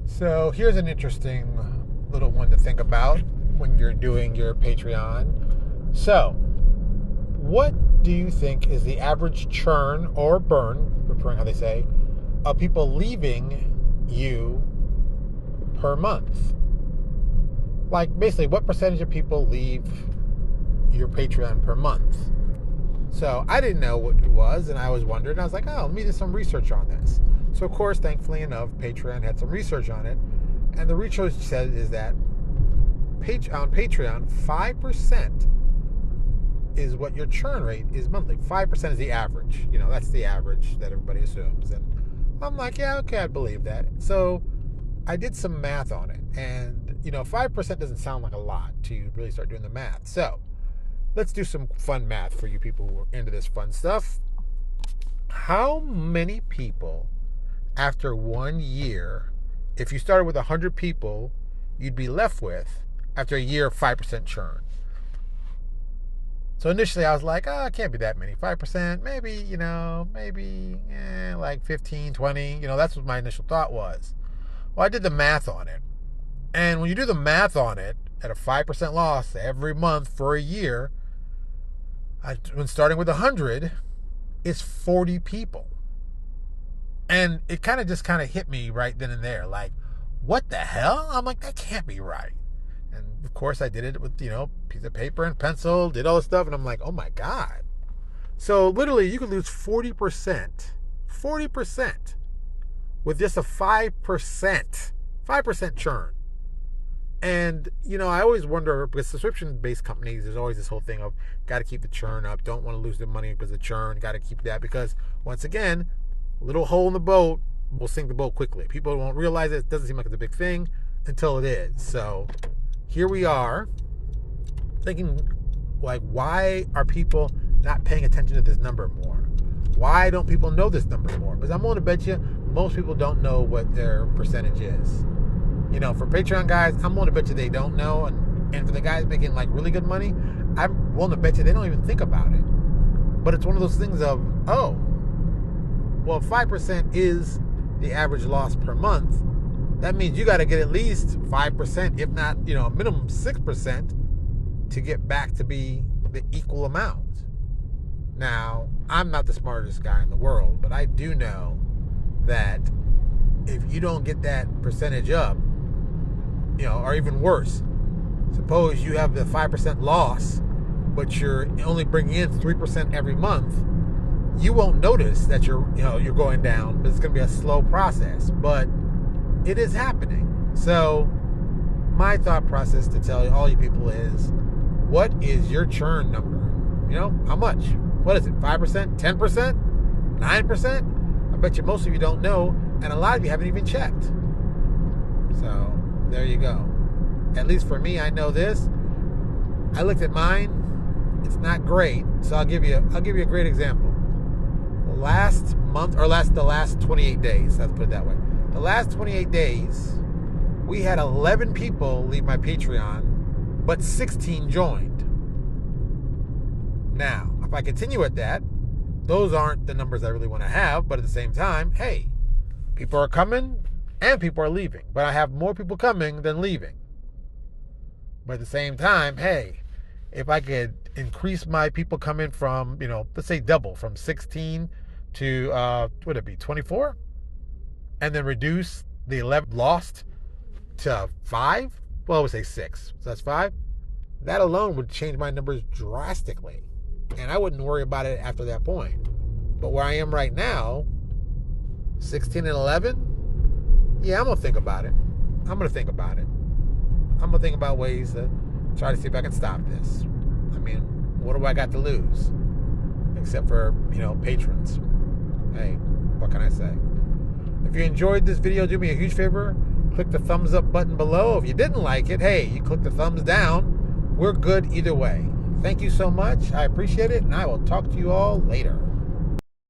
So here's an interesting little one to think about when you're doing your Patreon. So, what do you think is the average churn or burn, preferring how they say, of people leaving you per month? Like, basically, what percentage of people leave your Patreon per month? So I didn't know what it was, and I was wondering. I was like, oh, let me do some research on this. So, of course, thankfully enough, Patreon had some research on it. And the research said is that on Patreon, 5% is what your churn rate is monthly. 5% is the average. That's the average that everybody assumes. And I'm like, yeah, okay, I believe that. So I did some math on it. And, 5% doesn't sound like a lot to really start doing the math. So let's do some fun math for you people who are into this fun stuff. How many people after 1 year, if you started with 100 people, you'd be left with, after a year, 5% churn? So initially I was like, it can't be that many. 5%, maybe, like 15, 20. That's what my initial thought was. Well, I did the math on it. And when you do the math on it, at a 5% loss every month for a year, when starting with 100, it's 40 people. And it kind of hit me right then and there. Like, what the hell? I'm like, that can't be right. And of course I did it with, piece of paper and pencil, did all this stuff. And I'm like, oh my God. So literally you could lose 40% with just a 5% churn. And, I always wonder, because subscription-based companies, there's always this whole thing of got to keep the churn up, don't want to lose their money because of churn, got to keep that, because once again, a little hole in the boat will sink the boat quickly. People won't realize it. It doesn't seem like it's a big thing until it is. So here we are thinking, like, why are people not paying attention to this number more? Why don't people know this number more? Because I'm willing to bet you most people don't know what their percentage is. For Patreon guys, I'm willing to bet you they don't know. And for the guys making like really good money, I'm willing to bet you they don't even think about it. But it's one of those things of, oh, well, 5% is the average loss per month. That means you got to get at least 5%, if not, a minimum 6%, to get back to be the equal amount. Now, I'm not the smartest guy in the world, but I do know that if you don't get that percentage up, or even worse, suppose you have the 5% loss, but you're only bringing in 3% every month, you won't notice that you're going down, but it's going to be a slow process. But it is happening. So my thought process to tell all you people is, what is your churn number? How much? What is it? 5%? 10%? 9%? I bet you most of you don't know, and a lot of you haven't even checked. So there you go. At least for me, I know this. I looked at mine. It's not great. So I'll give you a great example. Last month, or the last 28 days, let's put it that way. The last 28 days, we had 11 people leave my Patreon, but 16 joined. Now, if I continue at that, those aren't the numbers I really want to have, but at the same time, hey, people are coming and people are leaving. But I have more people coming than leaving. But at the same time, hey, if I could increase my people coming from, let's say double, from 16 to, what would it be, 24? And then reduce the 11 lost to 5? Well, I would say 6. So that's 5. That alone would change my numbers drastically. And I wouldn't worry about it after that point. But where I am right now, 16 and 11, yeah, I'm going to think about it. I'm going to think about ways to try to see if I can stop this. I mean, what do I got to lose? Except for, patrons. Hey, what can I say? If you enjoyed this video, do me a huge favor. Click the thumbs up button below. If you didn't like it, hey, you click the thumbs down. We're good either way. Thank you so much. I appreciate it, and I will talk to you all later.